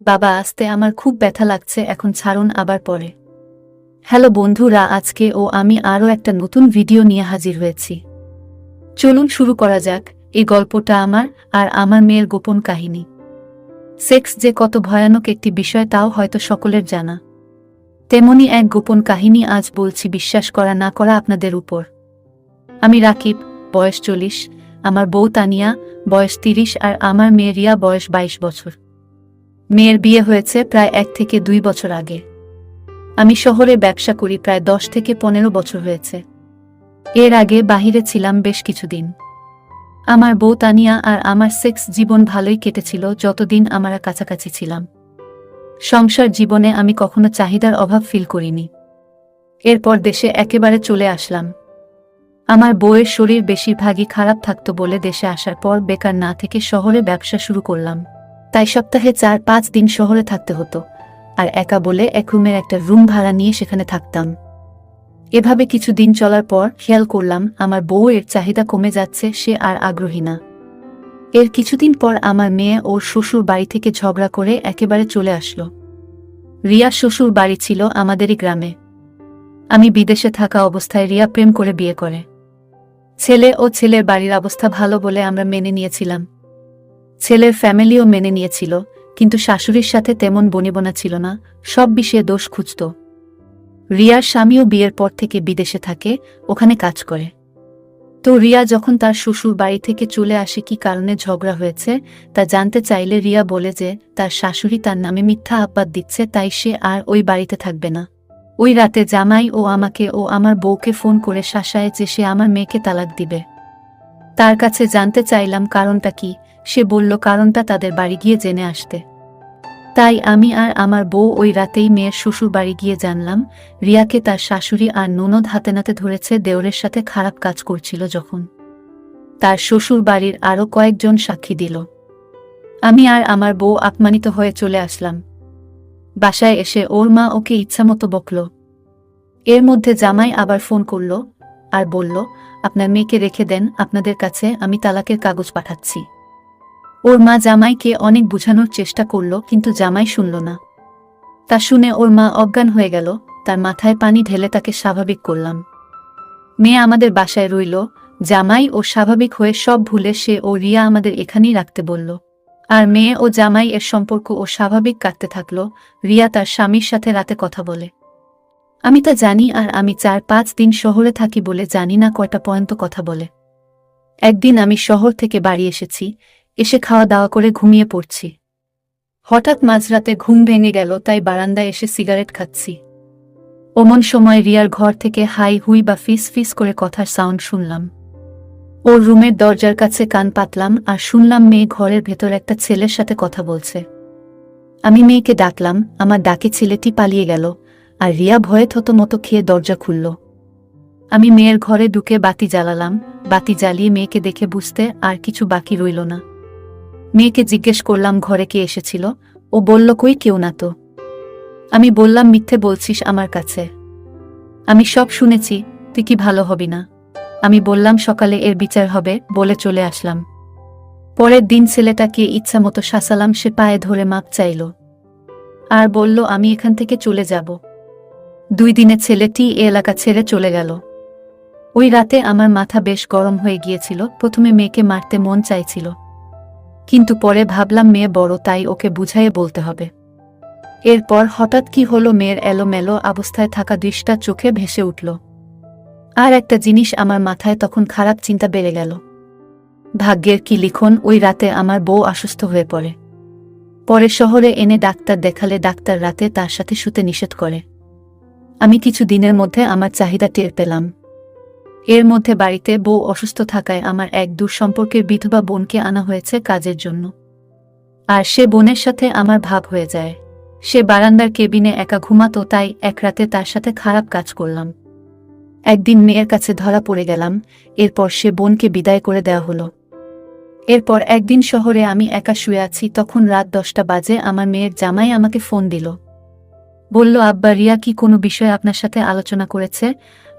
বাবা আসতে আমার খুব ব্যথা লাগছে, এখন ছাড়ুন, আবার পরে। হ্যালো বন্ধুরা, আজকে আমি আরও একটা নতুন ভিডিও নিয়ে হাজির হয়েছি। চলুন শুরু করা যাক। এই গল্পটা আমার আর আমার মেয়ের গোপন কাহিনী। সেক্স যে কত ভয়ানক একটি বিষয় তাও হয়তো সকলের জানা। তেমনি এক গোপন কাহিনী আজ বলছি, বিশ্বাস করা না করা আপনাদের উপর। আমি রাকিব, বয়স 40, আমার বউ তানিয়া, বয়স 30, আর আমার মেয়ে রিয়া, বয়স 22 বছর। মেয়ের বিয়ে হয়েছে প্রায় 1 থেকে 2 বছর আগে। আমি শহরে ব্যবসা করি, প্রায় 10 থেকে 15 বছর হয়েছে। এর আগে বাহিরে ছিলাম বেশ কিছুদিন। আমার বউ তানিয়া আর আমার সেক্স জীবন ভালোই কেটেছিল যতদিন আমরা কাছাকাছি ছিলাম। সংসার জীবনে আমি কখনো চাহিদার অভাব ফিল করিনি। এরপর দেশে একেবারে চলে আসলাম। আমার বউয়ের শরীর বেশিরভাগই খারাপ থাকতো বলে দেশে আসার পর বেকার না থেকে শহরে ব্যবসা শুরু করলাম। তাই সপ্তাহে 4-5 দিন শহরে থাকতে হতো, আর একা বলে এক রুমের একটা রুম ভাড়া নিয়ে সেখানে থাকতাম। এভাবে কিছু দিন চলার পর খেয়াল করলাম আমার বউয়ের চাহিদা কমে যাচ্ছে, সে আর আগ্রহী না। এর কিছুদিন পর আমার মেয়ে ওর শ্বশুর বাড়ি থেকে ঝগড়া করে একেবারে চলে আসলো। রিয়ার শ্বশুর বাড়ি ছিল আমাদেরই গ্রামে। আমি বিদেশে থাকা অবস্থায় রিয়া প্রেম করে বিয়ে করে। ছেলে ও ছেলের বাড়ির অবস্থা ভালো বলে আমরা মেনে নিয়েছিলাম। ছেলের ফ্যামিলিও মেনে নিয়েছিল, কিন্তু শাশুড়ির সাথে তেমন বনিবনা ছিল না, সব বিষয়ে দোষ খুঁজত। রিয়ার স্বামীও বিয়ের পর থেকে বিদেশে থাকে, ওখানে কাজ করে। তো রিয়া যখন তার শ্বশুর বাড়ি থেকে চলে আসে, কি কারণে ঝগড়া হয়েছে তা জানতে চাইলে রিয়া বলে যে তার শাশুড়ি তার নামে মিথ্যা আব্বাত দিচ্ছে, তাই সে আর ওই বাড়িতে থাকবে না। ওই রাতে জামাই আমাকে ও আমার বউকে ফোন করে শাসায় যে সে আমার মেয়েকে তালাক দিবে। তার কাছে জানতে চাইলাম কারণটা কি। সে বলল কারণটা তাদের বাড়ি গিয়ে জেনে আসতে। তাই আমি আর আমার বউ ওই রাতেই মেয়ের শ্বশুর বাড়ি গিয়ে জানলাম রিয়াকে তার শাশুড়ি আর ননদ হাতে নাতে ধরেছে দেওরের সাথে খারাপ কাজ করছিল। যখন তার শ্বশুর বাড়ির আরও কয়েকজন সাক্ষী দিল, আমি আর আমার বউ আপমানিত হয়ে চলে আসলাম। বাসায় এসে ওর মা ওকে ইচ্ছামতো বকল। এর মধ্যে জামাই আবার ফোন করল আর বলল, আপনার মেয়েকে রেখে দেন, আপনাদের কাছে আমি তালাকের কাগজ পাঠাচ্ছি। ওর মা জামাইকে অনেক বোঝানোর চেষ্টা করল, কিন্তু জামাই শুনল না। তা শুনে ওর মা অজ্ঞান হয়ে গেল। তার মাথায় পানি ঢেলে তাকে স্বাভাবিক করলাম। মেয়ে আমাদের বাসায় রইল। জামাই ও স্বাভাবিক হয়ে সব ভুলে সে ও রিয়া আমাদের এখানেই রাখতে বলল। আর মেয়ে ও জামাই এর সম্পর্ক ও স্বাভাবিক কাটতে থাকল। রিয়া তার স্বামীর সাথে রাতে কথা বলে। আমি তা জানি, আর আমি 4-5 দিন শহরে থাকি বলে জানি না কয়টা পর্যন্ত কথা বলে। একদিন আমি শহর থেকে বাড়ি এসেছি, এসে খাওয়া দাওয়া করে ঘুমিয়ে পড়ছি। হঠাৎ মাঝরাতে ঘুম ভেঙে গেল, তাই বারান্দায় এসে সিগারেট খাচ্ছি। অমন সময় রিয়ার ঘর থেকে হাই হুই বা ফিস ফিস করে কথার সাউন্ড শুনলাম। ওর রুমের দরজার কাছে কান পাতলাম আর শুনলাম মেয়ে ঘরের ভেতর একটা ছেলের সাথে কথা বলছে। আমি মেয়েকে ডাকলাম, আমার ডাকে ছেলেটি পালিয়ে গেল, আর রিয়া ভয়ে থতমত খেয়ে দরজা খুলল। আমি মেয়ের ঘরে ঢুকে বাতি জ্বালালাম। বাতি জ্বালিয়ে মেয়েকে দেখে বুঝতে আর কিছু বাকি রইল না। মেয়েকে জিজ্ঞেস করলাম ঘরে কে এসেছিল। ও বলল, কই, কেউ না তো। আমি বললাম, মিথ্যে বলছিস আমার কাছে। আমি সব শুনেছি, তুই কি ভালো হবি না। আমি বললাম সকালে এর বিচার হবে, বলে চলে আসলাম। পরের দিন ছেলেটাকে ইচ্ছা মতো শাসালাম। সে পায়ে ধরে মাপ চাইল আর বলল আমি এখান থেকে চলে যাব। 2 দিনে ছেলেটি এ এলাকা ছেড়ে চলে গেল। ওই রাতে আমার মাথা বেশ গরম হয়ে গিয়েছিল। প্রথমে মেয়েকে মারতে মন চাইছিল, কিন্তু পরে ভাবলাম মেয়ে বড়, তাই ওকে বুঝাইয়ে বলতে হবে। এরপর হঠাৎ কি হলো, মেয়ের এলোমেলো অবস্থায় থাকা দৃশ্যটা চোখে ভেসে উঠল। আর একটা জিনিস আমার মাথায় তখন খারাপ চিন্তা বেড়ে গেল। ভাগ্যের কি লিখন, ওই রাতে আমার বউ অসুস্থ হয়ে পড়ে। পরে শহরে এনে ডাক্তার দেখালে ডাক্তার রাতে তার সাথে শুতে নিষেধ করে। আমি কিছু দিনের মধ্যে আমার চাহিদা টের পেলাম। এর মধ্যে বাড়িতে বউ অসুস্থ থাকায় আমার এক দূর সম্পর্কের বিধবা বোনকে আনা হয়েছে কাজের জন্য। আর সে বোনের সাথে আমার ভাব হয়ে যায়। সে বারান্দার কেবিনে একা ঘুমাতো, তাই এক রাতে তার সাথে খারাপ কাজ করলাম। একদিন মেয়ের কাছে ধরা পড়ে গেলাম। এরপর সে বোনকে বিদায় করে দেওয়া হলো। এরপর একদিন শহরে আমি একা শুয়ে আছি, তখন রাত 10টা বাজে। আমার মেয়ের জামাই আমাকে ফোন দিল। বলল, আব্বা, রিয়া কি কোনো বিষয়ে আপনার সাথে আলোচনা করেছে?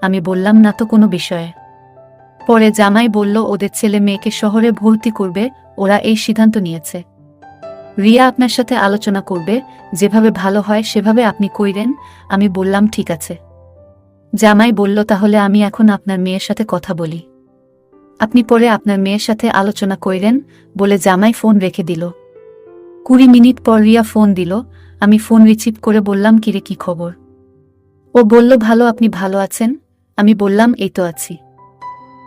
আমি বললাম, না তো, কোনো বিষয়ে। পরে জামাই বলল ওদের ছেলে মেয়েকে শহরে ভর্তি করবে, ওরা এই সিদ্ধান্ত নিয়েছে। রিয়া আপনার সাথে আলোচনা করবে, যেভাবে ভালো হয় সেভাবে আপনি কইরেন। আমি বললাম ঠিক আছে। জামাই বলল তাহলে আমি এখন আপনার মেয়ের সাথে কথা বলি, আপনি পরে আপনার মেয়ের সাথে আলোচনা কইরেন বলে জামাই ফোন রেখে দিল। 20 মিনিট পর রিয়া ফোন দিল। আমি ফোন রিসিভ করে বললাম কিরে কি খবর? ও বলল ভালো, আপনি ভালো আছেন? আমি বললাম এই তো আছি।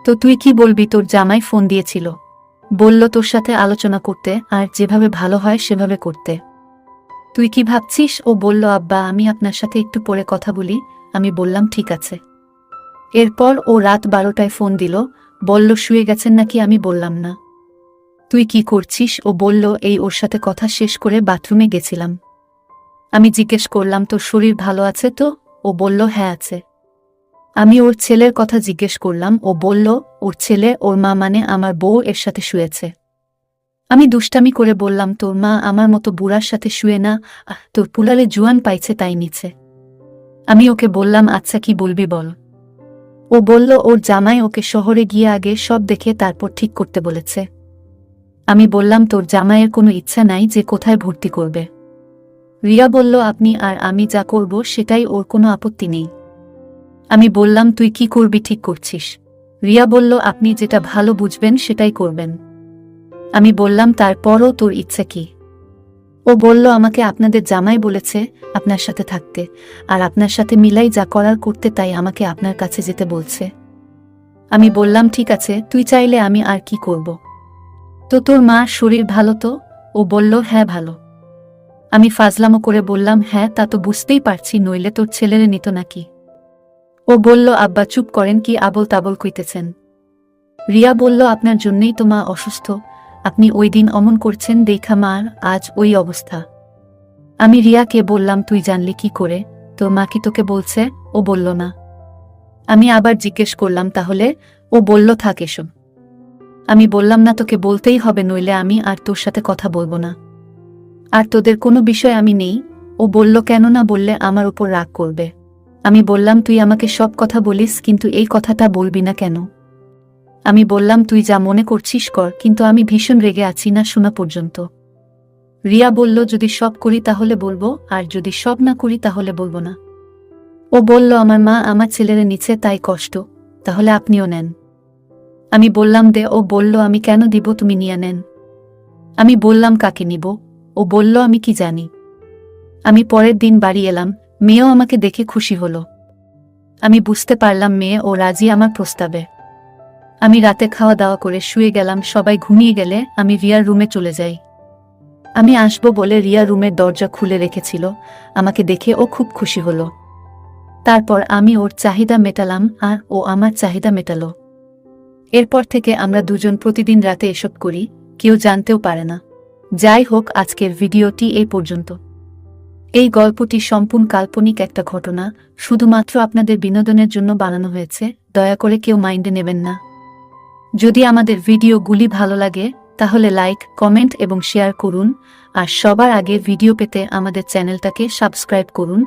তো তুই কি বলবি? তোর জামাই ফোন দিয়েছিল, বলল তোর সাথে আলোচনা করতে আর যেভাবে ভালো হয় সেভাবে করতে। তুই কি ভাবছিস? ও বলল আব্বা আমি আপনার সাথে একটু পরে কথা বলি। আমি বললাম ঠিক আছে। এরপর ও রাত 12টায় ফোন দিল, বলল শুয়ে গেছেন নাকি? আমি বললাম না। তুই কি করছিস? ও বলল এই ওর সাথে কথা শেষ করে বাথরুমে গেছিলাম। আমি জিজ্ঞেস করলাম তোর শরীর ভালো আছে তো? ও বলল হ্যাঁ আছে। আমি ওর ছেলের কথা জিজ্ঞেস করলাম। ও বলল ওর ছেলে, ওর মা মানে আমার বউ এর সাথে শুয়েছে। আমি দুষ্টামি করে বললাম তোর মা আমার মতো বুড়ার সাথে শুয়ে না, তোর পুলারে জুয়ান পাইছে তাই নিচে। আমি ওকে বললাম আচ্ছা কি বলবি বল। ও বলল ওর জামাই ওকে শহরে গিয়ে আগে সব দেখে তারপর ঠিক করতে বলেছে। আমি বললাম তোর জামাইয়ের কোনো ইচ্ছা নাই যে কোথায় ভর্তি করবে? রিয়া বলল আপনি আর আমি যা করব সেটাই ওর কোনো আপত্তি নেই। আমি বললাম তুই কি করবি ঠিক করছিস? রিয়া বলল আপনি যেটা ভালো বুঝবেন সেটাই করবেন। আমি বললাম তারপরও তোর ইচ্ছা কি? ও বলল আমাকে আপনাদের জামাই বলেছে আপনার সাথে থাকতে, আর আপনার সাথে মিলাই যা করার করতে, তাই আমাকে আপনার কাছে যেতে বলছে। আমি বললাম ঠিক আছে, তুই চাইলে আমি আর কি করব। তো তোর মা শরীর ভালো তো? ও বলল হ্যাঁ ভালো। আমি ফাজলামো করে বললাম হ্যাঁ তা তো বুঝতেই পারছি, নইলে তোর ছেলেরে নিত নাকি? ও বলল আব্বা চুপ করেন, কি আবল তাবল কইতেছেন। রিয়া বলল আপনার জন্যই তো মা অসুস্থ, আপনি ওই দিন অমন করছেন দেখা মার আজ ওই অবস্থা। আমি রিয়াকে বললাম তুই জানলি কি করে? তোর মা কি তোকে বলছে? ও বলল না। আমি আবার জিজ্ঞেস করলাম তাহলে? ও বলল থাক এসব। আমি বললাম না তোকে বলতেই হবে, নইলে আমি আর তোর সাথে কথা বলবো না, আর তোদের কোনো বিষয় আমি নেই। ও বলল কেন না বললে আমার উপর রাগ করবে। আমি বললাম তুই আমাকে সব কথা বলিস, কিন্তু এই কথাটা বলবি না কেন? আমি বললাম তুই যা মনে করছিস কর, কিন্তু আমি ভীষণ রেগে আছি না শোনা পর্যন্ত। রিয়া বলল যদি সব করি তাহলে বলবো, আর যদি সব না করি তাহলে বলবো না। ও বলল আমার মা আমার ছেলের নিচে তাই কষ্ট, তাহলে আপনিও নেন। আমি বললাম দে। ও বলল আমি কেন দিব, তুমি নিয়ে নেন। আমি বললাম কাকে নিব? ও বলল আমি কি জানি। আমি পরের দিন বাড়ি এলাম, মেয়েও আমাকে দেখে খুশি হলো। আমি বুঝতে পারলাম মেয়ে ও রাজি আমার প্রস্তাবে। আমি রাতে খাওয়া দাওয়া করে শুয়ে গেলাম। সবাই ঘুমিয়ে গেলে আমি রিয়ার রুমে চলে যাই। আমি আসবো বলে রিয়া রুমের দরজা খুলে রেখেছিল। আমাকে দেখে ও খুব খুশি হলো। তারপর আমি ওর চাহিদা মেটালাম আর ও আমার চাহিদা মেটালো। এরপর থেকে আমরা দুজন প্রতিদিন রাতে এসব করি, কেউ জানতেও পারে না। যাই হোক, আজকের ভিডিওটি এই পর্যন্ত। এই গল্পটি সম্পূর্ণ কাল্পনিক একটা ঘটনা, শুধুমাত্র আপনাদের বিনোদনের জন্য বানানো হয়েছে, দয়া করে কেউ মাইন্ডে নেবেন না। যদি আমাদের ভিডিওগুলি ভালো লাগে তাহলে লাইক, কমেন্ট এবং শেয়ার করুন, আর সবার আগে ভিডিও পেতে আমাদের চ্যানেলটাকে সাবস্ক্রাইব করুন।